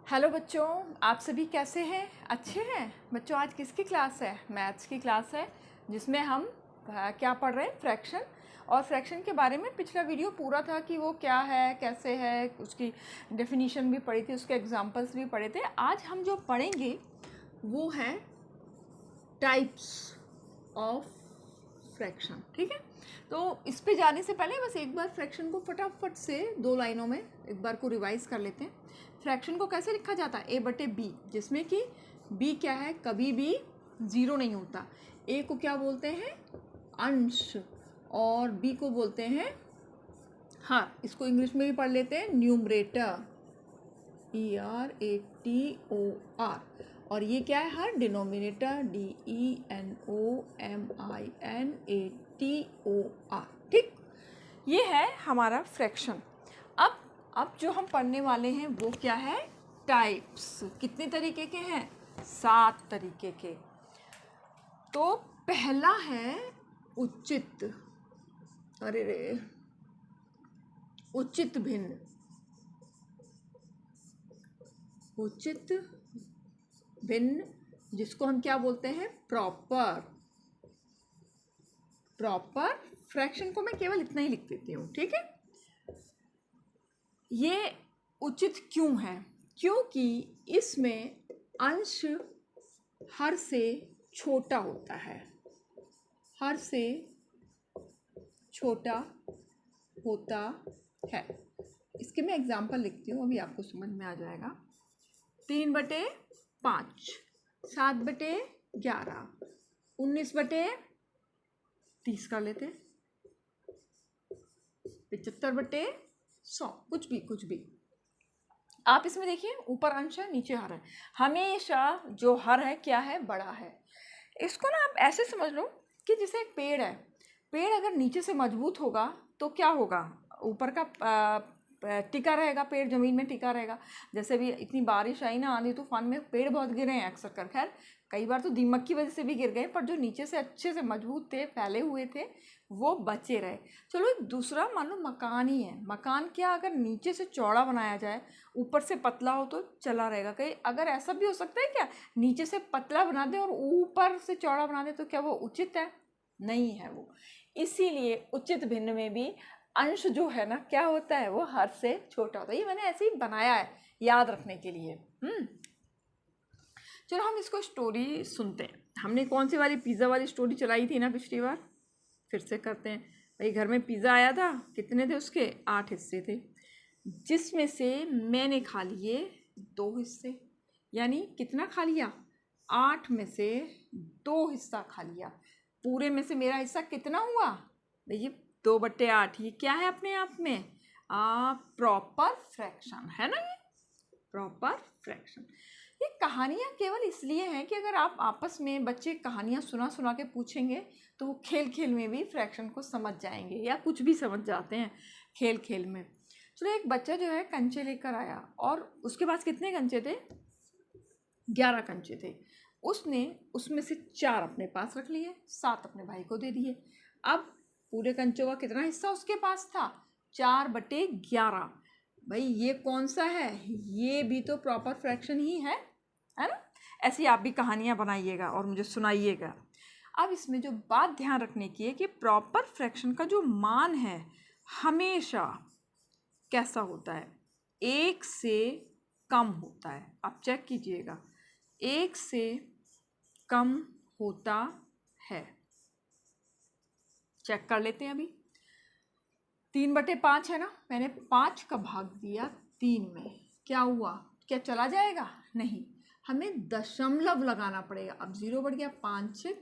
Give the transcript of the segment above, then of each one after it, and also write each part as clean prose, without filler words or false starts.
Hello बच्चों, आप सभी कैसे हैं? अच्छे हैं बच्चों। आज किसकी क्लास है? मैथ्स की क्लास है, जिसमें हम क्या पढ़ रहे हैं? फ्रैक्शन। और फ्रैक्शन के बारे में पिछला वीडियो पूरा था कि वो क्या है, कैसे है, उसकी डेफिनीशन भी पढ़ी थी, उसके एग्जांपल्स भी पढ़े थे। आज हम जो पढ़ेंगे वो है टाइप्स ऑफ फ्रैक्शन। ठीक है, तो इस पे जाने से पहले बस एक बार फ्रैक्शन को फटाफट से 2 लाइनों में एक बार को रिवाइज कर लेते हैं। फ्रैक्शन को कैसे लिखा जाता है? ए बटे बी, जिसमें कि बी क्या है? कभी भी ज़ीरो नहीं होता। ए को क्या बोलते हैं? अंश, और बी को बोलते हैं हाँ, इसको इंग्लिश में भी पढ़ लेते हैं न्यूमरेटर, ERATOR। और ये क्या है? हर डिनोमिनेटर, DENOMINATOR। ठीक, ये है हमारा फ्रैक्शन। अब जो हम पढ़ने वाले हैं वो क्या है? टाइप्स। कितने तरीके के हैं? 7 तरीके के। तो पहला है उचित, अरे रे, उचित भिन्न। उचित भिन्न, जिसको हम क्या बोलते हैं? प्रॉपर। प्रॉपर फ्रैक्शन को मैं केवल इतना ही लिख देती हूँ, ठीक है। ये उचित क्यों है? क्योंकि इसमें अंश हर से छोटा होता है। हर से छोटा होता है। इसके मैं एग्जाम्पल लिखती हूँ, अभी आपको समझ में आ जाएगा। 3/5, 7/11, 19/30 कर लेते, 75/100, कुछ भी। आप इसमें देखिए, ऊपर अंश है, नीचे हर है। हमेशा जो हर है क्या है? बड़ा है। इसको ना आप ऐसे समझ लो कि जैसे एक पेड़ है। पेड़ अगर नीचे से मजबूत होगा तो क्या होगा? ऊपर का टिका रहेगा, पेड़ जमीन में टिका रहेगा। जैसे भी इतनी बारिश आई ना, आंधी तूफान में पेड़ बहुत गिरे हैं अक्सर कर। खैर कई बार तो दीमक की वजह से भी गिर गए, पर जो नीचे से अच्छे से मजबूत थे, फैले हुए थे, वो बचे रहे। चलो एक दूसरा मान लो मकान ही है। मकान क्या, अगर नीचे से चौड़ा बनाया जाए, ऊपर से पतला हो तो चला रहेगा। कहीं अगर ऐसा भी हो सकता है क्या, नीचे से पतला बना दे और ऊपर से चौड़ा बना दे, तो क्या वो उचित है? नहीं है वो। इसीलिए उचित भिन्न में भी अंश जो है ना, क्या होता है? वो हर से छोटा होता है। ये मैंने ऐसे ही बनाया है याद रखने के लिए। चलो हम इसको स्टोरी सुनते हैं। हमने कौन सी वाली पिज़्ज़ा वाली स्टोरी चलाई थी ना पिछली बार, फिर से करते हैं। भाई घर में पिज़्ज़ा आया था, कितने थे उसके? 8 हिस्से थे, जिसमें से मैंने खा लिए 2 हिस्से। यानी कितना खा लिया? 8 में से 2 हिस्सा खा लिया। पूरे में से मेरा हिस्सा कितना हुआ? देखिए 2/8। ये क्या है अपने आप में? प्रॉपर फ्रैक्शन है ना। ये प्रॉपर फ्रैक्शन। ये कहानियाँ केवल इसलिए हैं कि अगर आप आपस में बच्चे कहानियाँ सुना सुना के पूछेंगे तो वो खेल खेल में भी फ्रैक्शन को समझ जाएंगे, या कुछ भी समझ जाते हैं खेल खेल में। चलो एक बच्चा जो है कंचे लेकर आया, और उसके पास कितने कंचे थे? 11 कंचे थे। उसने उसमें से 4 अपने पास रख लिए, 7 अपने भाई को दे दिए। अब पूरे कंचों का कितना हिस्सा उसके पास था? 4/11। भाई ये कौन सा है? ये भी तो प्रॉपर फ्रैक्शन ही है ना। ऐसी आप भी कहानियाँ बनाइएगा और मुझे सुनाइएगा। अब इसमें जो बात ध्यान रखने की है कि प्रॉपर फ्रैक्शन का जो मान है हमेशा कैसा होता है? 1 से कम होता है। आप चेक कीजिएगा, 1 से कम होता है। चेक कर लेते हैं अभी। 3/5 है ना, मैंने 5 का भाग दिया 3 में, क्या हुआ? क्या चला जाएगा? नहीं, हमें दशमलव लगाना पड़ेगा। अब 0 बढ़ गया, 5 से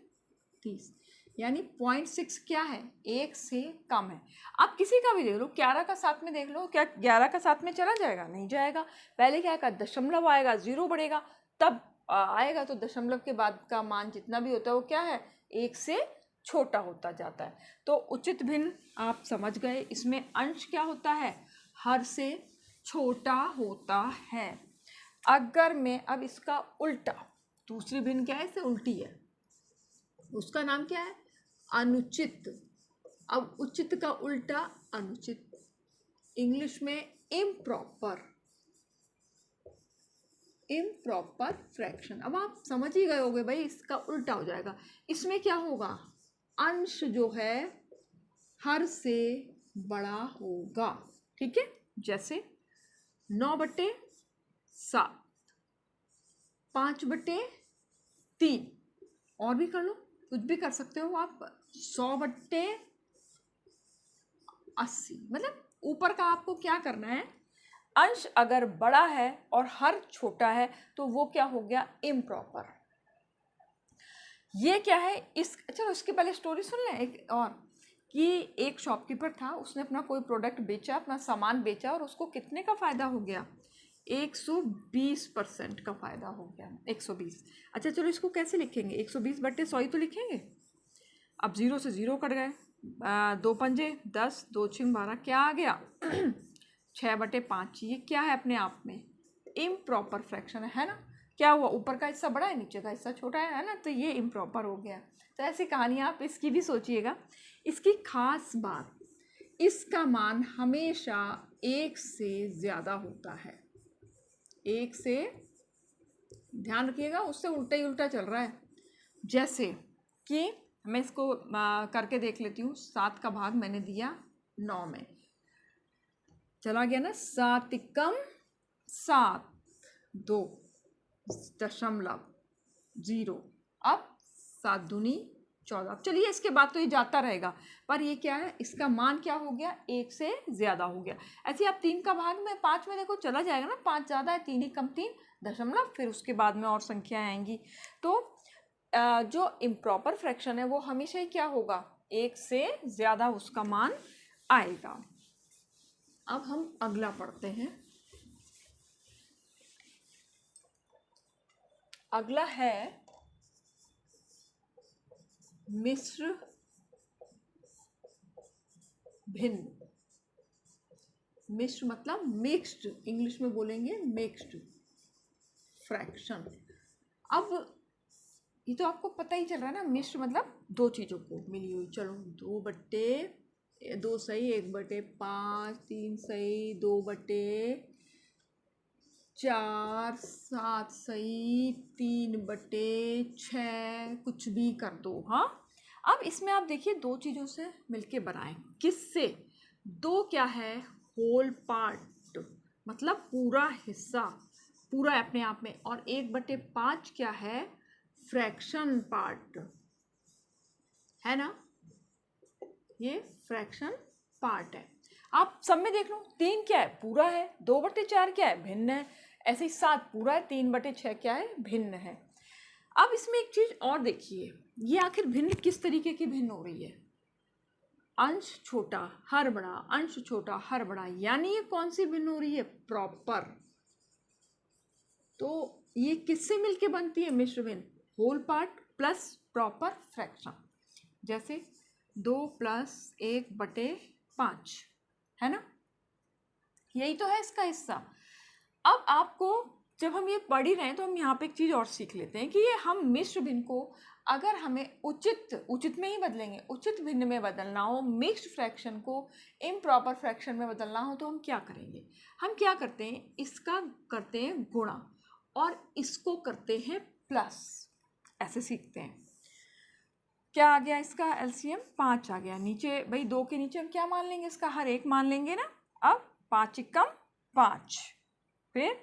30, यानी 0.6 क्या है? 1 से कम है। आप किसी का भी देख लो, 11 का 7 में देख लो, क्या 11 का 7 में चला जाएगा? नहीं जाएगा। पहले क्या आएगा? दशमलव आएगा, 0 बढ़ेगा, तब आएगा। तो दशमलव के बाद का मान जितना भी होता है वो क्या है? 1 से छोटा होता जाता है। तो उचित भिन्न आप समझ गए। इसमें अंश क्या होता है? हर से छोटा होता है। अगर मैं अब इसका उल्टा, दूसरी भिन्न क्या है? इससे उल्टी है, उसका नाम क्या है? अनुचित। अब उचित का उल्टा अनुचित, इंग्लिश में इम्प्रॉपर। Improper fraction. अब आप समझ ही गए होगे भाई, इसका उल्टा हो जाएगा। इसमें क्या होगा, अंश जो है हर से बड़ा होगा, ठीक है। जैसे 9/7, 5/3, और भी कर लो, कुछ भी कर सकते हो आप। 100/80, मतलब ऊपर का आपको क्या करना है, अंश अगर बड़ा है और हर छोटा है तो वो क्या हो गया, इम्प्रॉपर। ये क्या है, इस चलो इसके पहले स्टोरी सुन लें एक और, कि एक शॉपकीपर था, उसने अपना कोई प्रोडक्ट बेचा, अपना सामान बेचा, और उसको कितने का फ़ायदा हो गया, 120% का फ़ायदा हो गया, 120। अच्छा चलो इसको कैसे लिखेंगे, 120/100 ही तो लिखेंगे। अब 0 से 0 कट गए, 2 पंजे 10, 2 छिंग 12, क्या आ गया 6/5। ये क्या है अपने आप में, इम्प्रॉपर फ्रैक्शन है ना। क्या हुआ, ऊपर का हिस्सा बड़ा है, नीचे का हिस्सा छोटा है ना, तो ये इम्प्रॉपर हो गया। तो ऐसी कहानी आप इसकी भी सोचिएगा। इसकी खास बात, इसका मान हमेशा 1 से ज़्यादा होता है, 1 से, ध्यान रखिएगा, उससे उल्टा ही उल्टा चल रहा है। जैसे कि मैं इसको करके देख लेती हूँ। 7 का भाग मैंने दिया 9 में, चला गया ना, 7 एकम 7, 2.0, अब 7 दूनी 14। अब चलिए इसके बाद तो ये जाता रहेगा, पर ये क्या है, इसका मान क्या हो गया, 1 से ज़्यादा हो गया। ऐसे आप 3 का भाग में 5 में देखो चला जाएगा ना, 5 ज़्यादा है, 3 एकम 3 दशमलव, फिर उसके बाद में और संख्याएं आएंगी। तो जो इम्प्रॉपर फ्रैक्शन है वो हमेशा ही क्या होगा, 1 से ज़्यादा उसका मान आएगा। अब हम अगला पढ़ते हैं। अगला है मिश्र भिन्न। मिश्र मतलब मिक्स्ड, इंग्लिश में बोलेंगे मिक्स्ड फ्रैक्शन। अब ये तो आपको पता ही चल रहा है ना, मिश्र मतलब दो चीज़ों को मिली हुई। चलो 2 सही 1/5, 3 सही 2/4, 7 सही 3/6, कुछ भी कर दो। हाँ, अब इसमें आप देखिए दो चीज़ों से मिलके बनाएं, किससे, 2 क्या है, होल पार्ट, मतलब पूरा हिस्सा, पूरा अपने आप में, और 1/5 क्या है, फ्रैक्शन पार्ट, है ना, ये फ्रैक्शन पार्ट है। आप सब में देख लो, 3 क्या है, पूरा है, 2/4 क्या है, भिन्न है, ऐसे ही 7 पूरा है, 3/6 क्या है, भिन्न है। अब इसमें एक चीज और देखिए, ये आखिर भिन्न किस तरीके की भिन्न हो रही है, अंश छोटा हर बड़ा, अंश छोटा हर बड़ा, यानी ये कौन सी भिन्न हो रही है, प्रॉपर। तो ये किससे मिलके बनती है मिश्र भिन्न, whole part plus proper fraction. जैसे 2 + 1/5 है ना, यही तो है इसका हिस्सा। अब आपको जब हम ये पढ़ ही रहे हैं तो हम यहाँ पे एक चीज़ और सीख लेते हैं कि ये हम मिश्र भिन्न को अगर हमें उचित में ही बदलेंगे, उचित भिन्न में बदलना हो, मिक्स्ड फ्रैक्शन को इम्प्रॉपर फ्रैक्शन में बदलना हो, तो हम क्या करेंगे, हम क्या करते हैं, इसका करते हैं गुणा और इसको करते हैं प्लस, ऐसे सीखते हैं। क्या आ गया इसका एलसीएम, 5 आ गया। नीचे भाई 2 के नीचे हम क्या मान लेंगे, इसका हर एक मान लेंगे ना। अब 5 एकम 5, फिर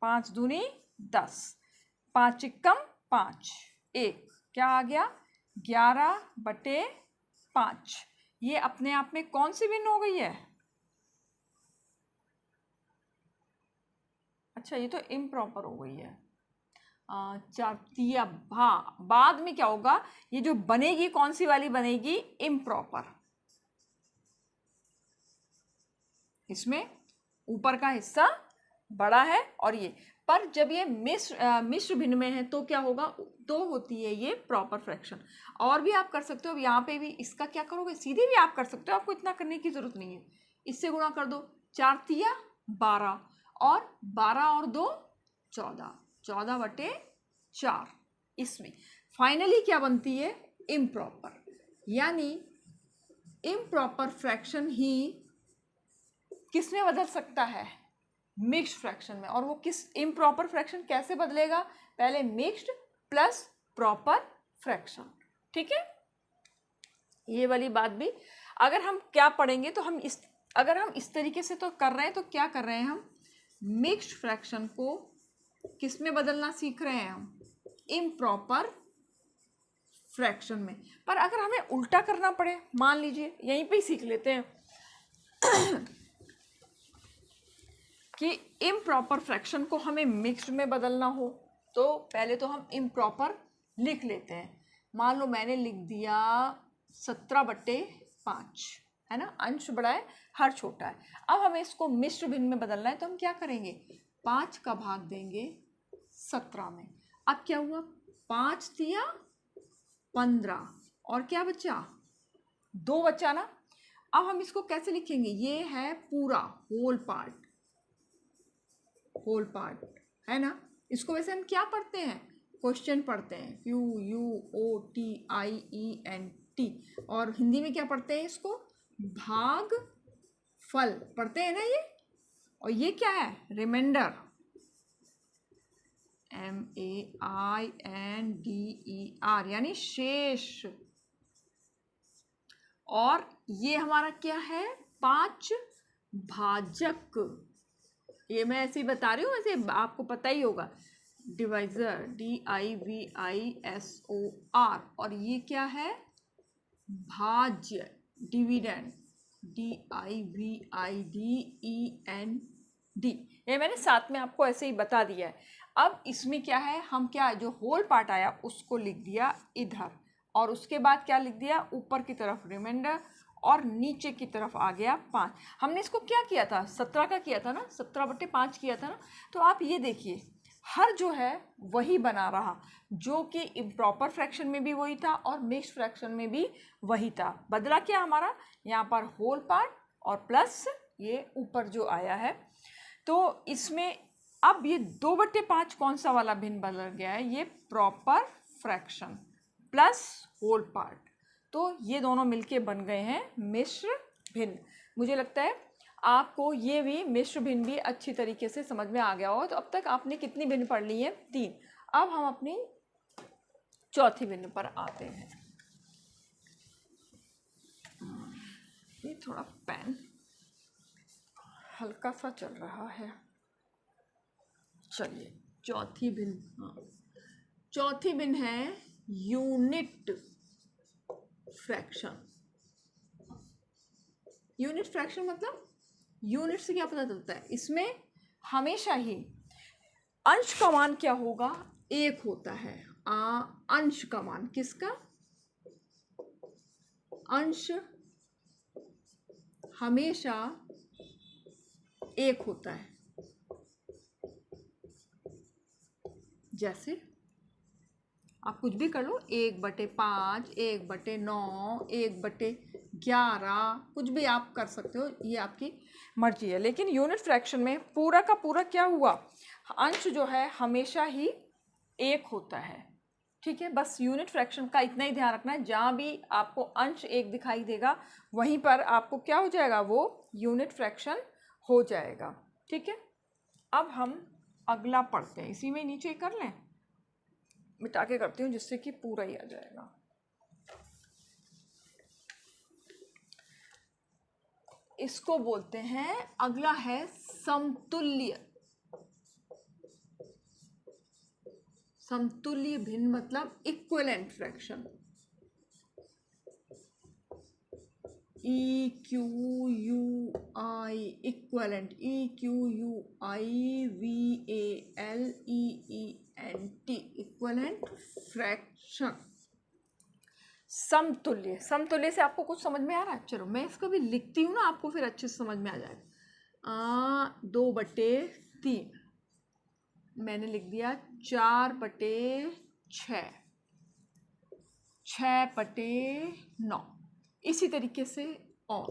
5 दूनी 10, 5 एकम 5, 1 क्या आ गया, 11/5। ये अपने आप में कौन सी भिन्न हो गई है, अच्छा ये तो इम्प्रॉपर हो गई है। 4 हाँ, बाद में क्या होगा, ये जो बनेगी कौन सी वाली बनेगी, इम्प्रॉपर। इसमें ऊपर का हिस्सा बड़ा है और ये, पर जब ये मिश्र भिन्न में है तो क्या होगा, तो होती है ये प्रॉपर फ्रैक्शन। और भी आप कर सकते हो, अब यहाँ पे भी इसका क्या करोगे, सीधे भी आप कर सकते हो, आपको इतना करने की जरूरत नहीं है। इससे गुणा कर दो, 4 × 12 और 12 और 2 14, 14/4। इसमें फाइनली क्या बनती है, इम्प्रॉपर। यानी इम्प्रॉपर फ्रैक्शन ही किसमें बदल सकता है, मिक्स्ड फ्रैक्शन में। और वो किस इम्प्रॉपर फ्रैक्शन कैसे बदलेगा, पहले मिक्स्ड प्लस प्रॉपर फ्रैक्शन। ठीक है, ये वाली बात भी अगर हम क्या पढ़ेंगे तो हम अगर हम इस तरीके से तो कर रहे हैं, तो क्या कर रहे हैं हम, मिक्स्ड फ्रैक्शन को किस में बदलना सीख रहे हैं हम, इम्प्रॉपर फ्रैक्शन में। पर अगर हमें उल्टा करना पड़े, मान लीजिए यहीं पे ही सीख लेते हैं कि इम्प्रॉपर फ्रैक्शन को हमें मिक्स्ड में बदलना हो, तो पहले तो हम इम्प्रॉपर लिख लेते हैं। मान लो मैंने लिख दिया 17/5, है ना, अंश बड़ा है हर छोटा है। अब हमें इसको मिश्र भिन्न में बदलना है, तो हम क्या करेंगे, 5 का भाग देंगे 17 में। अब क्या हुआ, 5 दिया 15 और क्या बचा, 2 बचा ना। अब हम इसको कैसे लिखेंगे, ये है पूरा होल पार्ट है ना। इसको वैसे हम क्या पढ़ते हैं, क्वेश्चन पढ़ते हैं, QUOTIENT, और हिंदी में क्या पढ़ते हैं, इसको भाग फल पढ़ते हैं ना ये। और ये क्या है, रिमाइंडर, MAINDER, यानी शेष। और ये हमारा क्या है, 5 भाजक। ये मैं ऐसे ही बता रही हूँ, वैसे आपको पता ही होगा, डिवाइजर DIVISOR, और ये क्या है, भाज्य, डिविडेंड DIVIDEND। ये मैंने साथ में आपको ऐसे ही बता दिया है। अब इसमें क्या है, हम क्या, जो होल पार्ट आया उसको लिख दिया इधर, और उसके बाद क्या लिख दिया, ऊपर की तरफ रिमाइंडर, और नीचे की तरफ आ गया 5। हमने इसको क्या किया था, 17 का किया था ना, 17/5 किया था ना। तो आप ये देखिए, हर जो है वही बना रहा, जो कि इम्प्रॉपर फ्रैक्शन में भी वही था और मिक्स्ड फ्रैक्शन में भी वही था। बदला क्या हमारा, यहाँ पर होल पार्ट और प्लस ये ऊपर जो आया है। तो इसमें अब ये 2/5 कौन सा वाला भिन्न बदल गया है, ये proper fraction plus whole part. तो ये दोनों मिलके बन गए हैं मिश्र भिन्न। मुझे लगता है आपको ये भी मिश्र भिन्न भी अच्छी तरीके से समझ में आ गया हो। तो अब तक आपने कितनी भिन्न पढ़ ली है, 3। अब हम अपनी चौथी भिन्न पर आते हैं। ये थोड़ा पेन हल्का सा चल रहा है। चलिए चौथी भिन्न, चौथी भिन्न है यूनिट फ्रैक्शन। यूनिट फ्रैक्शन मतलब, यूनिट से क्या पता चलता है, इसमें हमेशा ही अंश का मान क्या होगा, 1 होता है। अंश का मान किसका, अंश हमेशा 1 होता है। जैसे आप कुछ भी कर लो, 1/5, 1/9, 1/11, कुछ भी आप कर सकते हो, ये आपकी मर्जी है। लेकिन यूनिट फ्रैक्शन में पूरा का पूरा क्या हुआ, अंश जो है हमेशा ही 1 होता है। ठीक है, बस यूनिट फ्रैक्शन का इतना ही ध्यान रखना है, जहाँ भी आपको अंश 1 दिखाई देगा वहीं पर आपको क्या हो जाएगा, वो यूनिट फ्रैक्शन हो जाएगा। ठीक है, अब हम अगला पढ़ते हैं, इसी में नीचे कर लें, मिटा के करती हूँ जिससे कि पूरा ही आ जाएगा। इसको बोलते हैं, अगला है समतुल्य। समतुल्य भिन्न मतलब equivalent fraction, EQUI, equivalent, EQUIVALEENT, equivalent fraction. समतुल्य, समतुल्य से आपको कुछ समझ में आ रहा है, चलो मैं इसको भी लिखती हूँ ना, आपको फिर अच्छे से समझ में आ जाएगा। 2/3 मैंने लिख दिया, 4/6, 6/9, इसी तरीके से। और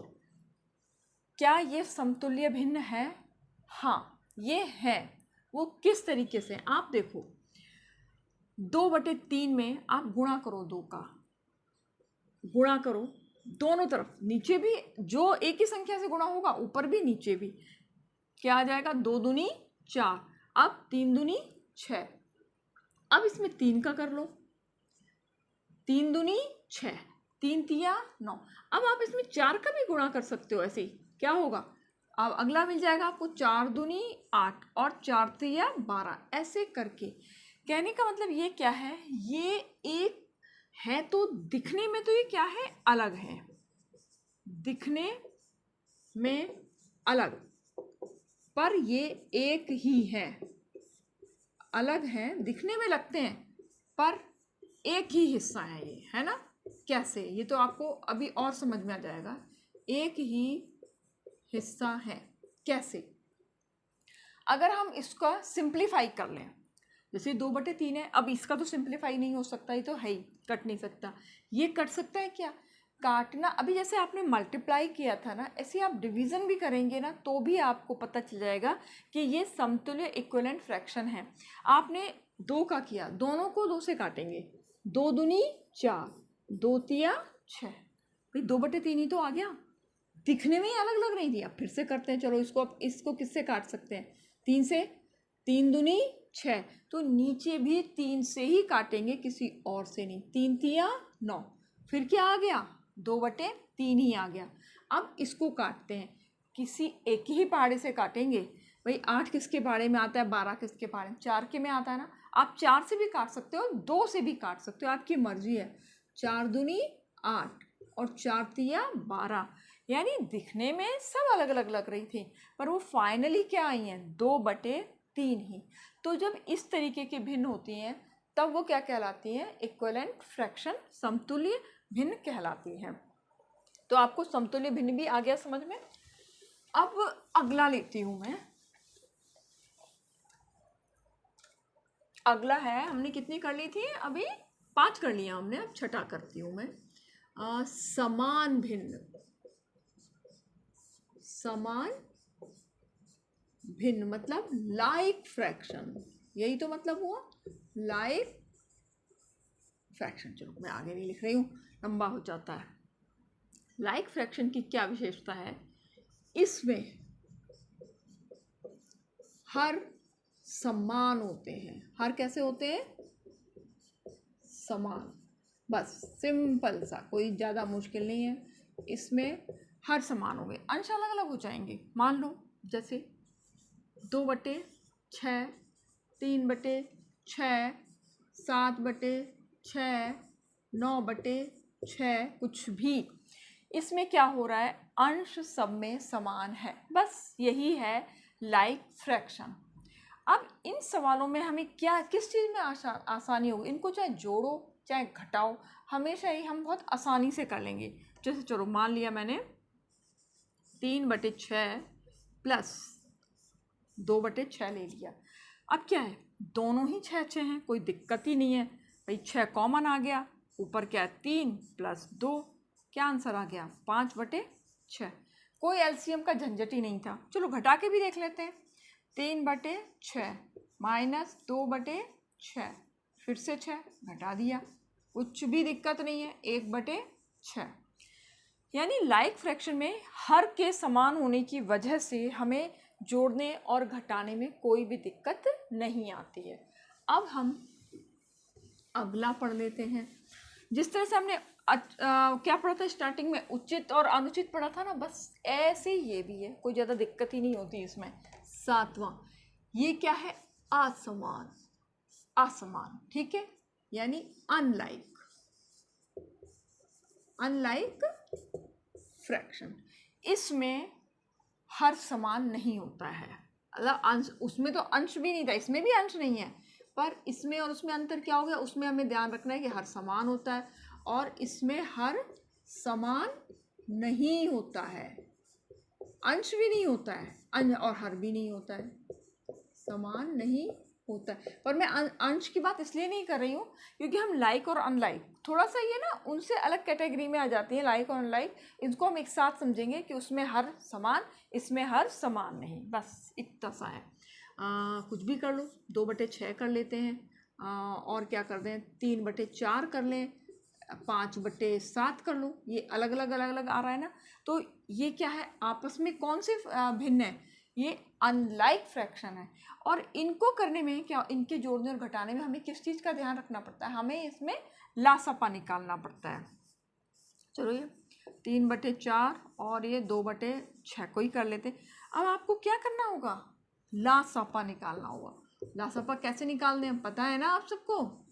क्या ये समतुल्य भिन्न है, हाँ ये है। वो किस तरीके से, आप देखो, 2/3 में आप गुणा करो, 2 का गुणा करो दोनों तरफ, नीचे भी जो एक ही संख्या से गुणा होगा, ऊपर भी नीचे भी। क्या आ जाएगा, 2 दूनी 4, अब 3 दूनी 6, अब इसमें 3 का कर लो, 3 दूनी 6, 3 तिया 9, अब आप इसमें 4 का भी गुणा कर सकते हो। ऐसे ही क्या होगा, अब अगला मिल जाएगा आपको 4 दूनी 8 और 4 तिया 12, ऐसे करके। कहने का मतलब ये क्या है, ये एक है तो दिखने में तो ये क्या है, अलग है, दिखने में अलग, पर ये एक ही है, अलग है, दिखने में लगते हैं पर एक ही हिस्सा है ये, है ना। कैसे, ये तो आपको अभी और समझ में आ जाएगा, एक ही हिस्सा है कैसे। अगर हम इसका सिंप्लीफाई कर लें, जैसे 2/3 है, अब इसका तो सिंप्लीफाई नहीं हो सकता, ये तो है ही, कट नहीं सकता। ये कट सकता है क्या, काटना, अभी जैसे आपने मल्टीप्लाई किया था ना, ऐसे आप डिवीज़न भी करेंगे ना तो भी आपको पता चल जाएगा कि ये समतुल्य इक्विवेलेंट फ्रैक्शन है। आपने 2 का किया, दोनों को 2 से काटेंगे, 2 दूनी 4, 2 तिया 6, भाई 2/3 ही तो आ गया, दिखने में ही अलग लग रही थी। अब फिर से करते हैं, चलो इसको, अब इसको किससे काट सकते हैं, 3 से, 3 दूनी 6, तो नीचे भी 3 से ही काटेंगे, किसी और से नहीं, 3 तिया 9, फिर क्या आ गया, 2/3 ही आ गया। अब इसको काटते हैं, किसी एक ही पहाड़े से काटेंगे, भाई 8 किसके पहाड़े में आता है, 12 किसके पहाड़े में, 4 के में आता है ना। आप 4 से भी काट सकते हो, 2 से भी काट सकते हो, आपकी मर्जी है। 4 दूनी 8 और 4 तिया 12, यानी दिखने में सब अलग अलग लग रही थी, पर वो फाइनली क्या आई हैं, 2/3 ही। तो जब इस तरीके की भिन्न होती हैं तब वो क्या कहलाती हैं, इक्विवेलेंट फ्रैक्शन, समतुल्य भिन्न कहलाती हैं। तो आपको समतुल्य भिन्न भी आ गया समझ में। अब अगला लेती हूँ मैं, अगला है, हमने कितनी कर ली थी अभी, 5 कर लिया हमने, अब छठा करती हूँ मैं। समान भिन्न, समान भिन्न मतलब लाइक फ्रैक्शन, यही तो मतलब हुआ, लाइक फ्रैक्शन। चलो मैं आगे नहीं लिख रही हूँ, लंबा हो जाता है। लाइक फ्रैक्शन की क्या विशेषता है, इसमें हर समान होते हैं, हर कैसे होते हैं, समान, बस सिंपल सा, कोई ज़्यादा मुश्किल नहीं है। इसमें हर समान होंगे, अंश अलग अलग हो जाएंगे। मान लो जैसे 2/6, 3/6, 7/6, 9/6, कुछ भी, इसमें क्या हो रहा है, अंश सब में समान है, बस यही है लाइक फ्रैक्शन। अब इन सवालों में हमें क्या, किस चीज़ में आसानी होगी, इनको चाहे जोड़ो चाहे घटाओ, हमेशा ही हम बहुत आसानी से कर लेंगे। जैसे चलो मान लिया मैंने 3/6 प्लस 2/6 ले लिया, अब क्या है, दोनों ही 6 हैं, कोई दिक्कत ही नहीं है, भाई 6 कॉमन आ गया, ऊपर क्या है 3 प्लस 2, क्या आंसर आ गया, 5/6। कोई एलसीएम का झंझट ही नहीं था। चलो घटा के भी देख लेते हैं, 3/6 माइनस 2/6, फिर से 6 घटा दिया, कुछ भी दिक्कत नहीं है, 1/6। यानी लाइक फ्रैक्शन में हर के समान होने की वजह से हमें जोड़ने और घटाने में कोई भी दिक्कत नहीं आती है। अब हम अगला पढ़ लेते हैं। जिस तरह से हमने क्या पढ़ा था स्टार्टिंग में, उचित और अनुचित पढ़ा था ना, बस ऐसे ये भी है, कोई ज़्यादा दिक्कत ही नहीं होती इसमें। 7वां, ये क्या है, असमान, असमान, ठीक है, यानी अनलाइक, अनलाइक फ्रैक्शन। इसमें हर समान नहीं होता है, मतलब अंश, उसमें तो अंश भी नहीं था, इसमें भी अंश नहीं है, पर इसमें और उसमें अंतर क्या हो गया, उसमें हमें ध्यान रखना है कि हर समान होता है, और इसमें हर समान नहीं होता है, अंश भी नहीं होता है और हर भी नहीं होता है, समान नहीं होता है। पर मैं अंश की बात इसलिए नहीं कर रही हूँ क्योंकि हम लाइक और अनलाइक थोड़ा सा ये ना उनसे अलग कैटेगरी में आ जाती है। लाइक और अनलाइक इसको हम एक साथ समझेंगे कि उसमें हर समान, इसमें हर समान नहीं, बस इतना सा है। कुछ भी कर लो, 2/6 कर लेते हैं, और क्या कर दें, 3/4 कर लें, 5/7 कर लो, ये अलग अलग आ रहा है ना। तो ये क्या है, आपस में कौन से भिन्न है, ये अनलाइक फ्रैक्शन है। और इनको करने में क्या, इनके जोड़ने और घटाने में हमें किस चीज़ का ध्यान रखना पड़ता है, हमें इसमें लासापा निकालना पड़ता है। चलो ये 3/4 और ये 2/6 को ही कर लेते। अब आपको क्या करना होगा, लासापा निकालना होगा। लासापा कैसे निकालते हैं पता है ना आप सबको,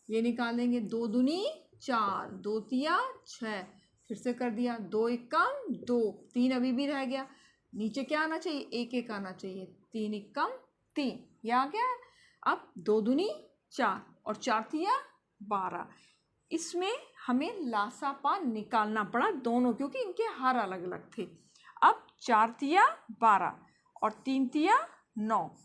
ये निकालेंगे 2 दूनी 4, 2 तिया 6, फिर से कर दिया 2 एकम 2, 3 अभी भी रह गया, नीचे क्या आना चाहिए, 1 1 आना चाहिए, 3 एकम 3, ये आ गया। अब 2 दूनी 4 और 4 तिया 12, इसमें हमें लासापा निकालना पड़ा दोनों, क्योंकि इनके हर अलग अलग थे। अब 4 तिया 12 और 3 तिया 9,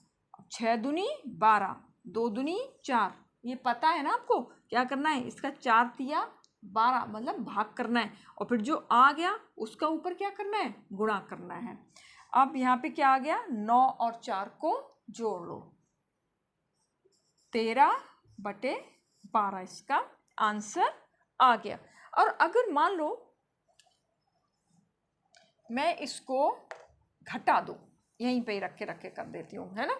6 दूनी 12, 2 दूनी 4, ये पता है ना आपको क्या करना है, इसका 4 तिया 12 मतलब भाग करना है, और फिर जो आ गया उसका ऊपर क्या करना है, गुणा करना है। अब यहाँ पे क्या आ गया, 9 और 4 को जोड़ लो, 13/12 इसका आंसर आ गया। और अगर मान लो मैं इसको घटा दूं, यहीं पे रख के कर देती हूँ, है ना,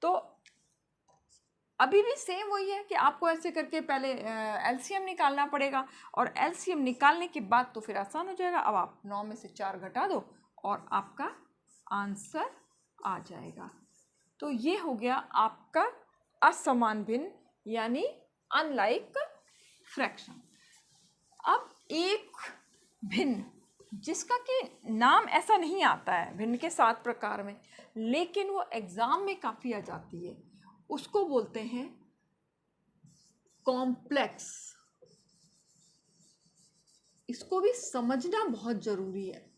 तो अभी भी सेम वही है कि आपको ऐसे करके पहले एलसीएम निकालना पड़ेगा, और एलसीएम निकालने के बाद तो फिर आसान हो जाएगा। अब आप 9 में से 4 घटा दो और आपका आंसर आ जाएगा। तो ये हो गया आपका असमान भिन्न यानी अनलाइक फ्रैक्शन। अब एक भिन्न जिसका कि नाम ऐसा नहीं आता है भिन्न के 7 प्रकार में, लेकिन वो एग्जाम में काफ़ी आ जाती है, उसको बोलते हैं कॉम्प्लेक्स। इसको भी समझना बहुत जरूरी है।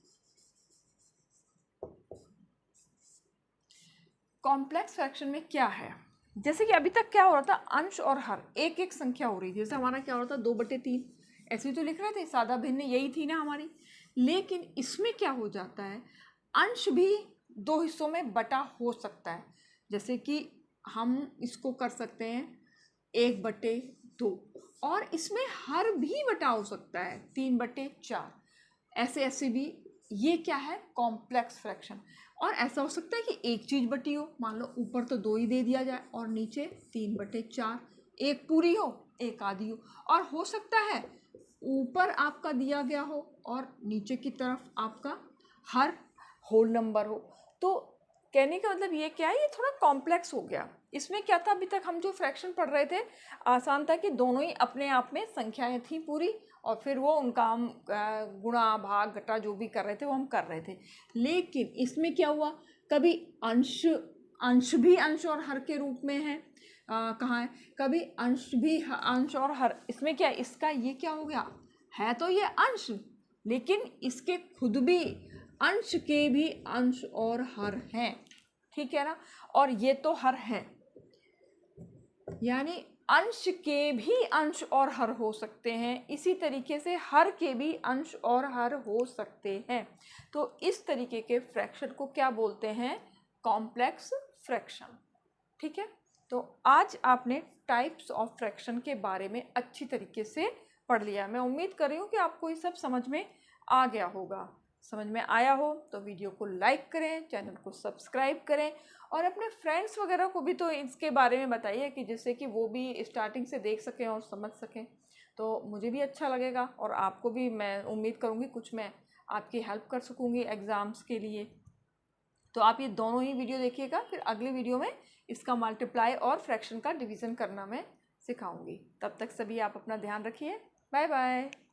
कॉम्प्लेक्स फ्रैक्शन में क्या है, जैसे कि अभी तक क्या हो रहा था, अंश और हर एक एक संख्या हो रही थी, जैसे हमारा क्या हो रहा था 2/3, ऐसे ही तो लिख रहे थे, सादा भिन्न यही थी ना हमारी। लेकिन इसमें क्या हो जाता है, अंश भी 2 हिस्सों में बटा हो सकता है, जैसे कि हम इसको कर सकते हैं 1/2, और इसमें हर भी बटा हो सकता है 3/4, ऐसे ऐसे भी। ये क्या है, कॉम्प्लेक्स फ्रैक्शन। और ऐसा हो सकता है कि एक चीज़ बटी हो, मान लो ऊपर तो 2 ही दे दिया जाए और नीचे 3/4, एक पूरी हो एक आधी हो, और हो सकता है ऊपर आपका दिया गया हो और नीचे की तरफ आपका हर होल नंबर हो। तो कहने का मतलब ये क्या है, ये थोड़ा कॉम्प्लेक्स हो गया। इसमें क्या था, अभी तक हम जो फ्रैक्शन पढ़ रहे थे आसान था कि दोनों ही अपने आप में संख्याएं थी पूरी, और फिर वो उनका हम गुणा भाग घटा जो भी कर रहे थे वो हम कर रहे थे। लेकिन इसमें क्या हुआ, कभी अंश भी अंश और हर के रूप में है, कहाँ है, कभी अंश भी अंश और हर, इसमें क्या है, इसका ये क्या हो गया, है तो ये अंश, लेकिन इसके खुद भी अंश के भी अंश और हर हैं, ठीक है ना, और ये तो हर है, यानी अंश के भी अंश और हर हो सकते हैं, इसी तरीके से हर के भी अंश और हर हो सकते हैं। तो इस तरीके के फ्रैक्शन को क्या बोलते हैं, कॉम्प्लेक्स फ्रैक्शन, ठीक है। तो आज आपने टाइप्स ऑफ फ्रैक्शन के बारे में अच्छी तरीके से पढ़ लिया। मैं उम्मीद कर रही हूँ कि आपको ये सब समझ में आ गया होगा। समझ में आया हो तो वीडियो को लाइक करें, चैनल को सब्सक्राइब करें, और अपने फ्रेंड्स वगैरह को भी तो इसके बारे में बताइए कि जिससे कि वो भी स्टार्टिंग से देख सकें और समझ सकें, तो मुझे भी अच्छा लगेगा, और आपको भी मैं उम्मीद करूँगी कुछ मैं आपकी हेल्प कर सकूँगी एग्ज़ाम्स के लिए। तो आप ये दोनों ही वीडियो देखिएगा, फिर अगली वीडियो में इसका मल्टीप्लाई और फ्रैक्शन का डिवीज़न करना मैं सिखाऊंगी। तब तक सभी आप अपना ध्यान रखिए, बाय बाय।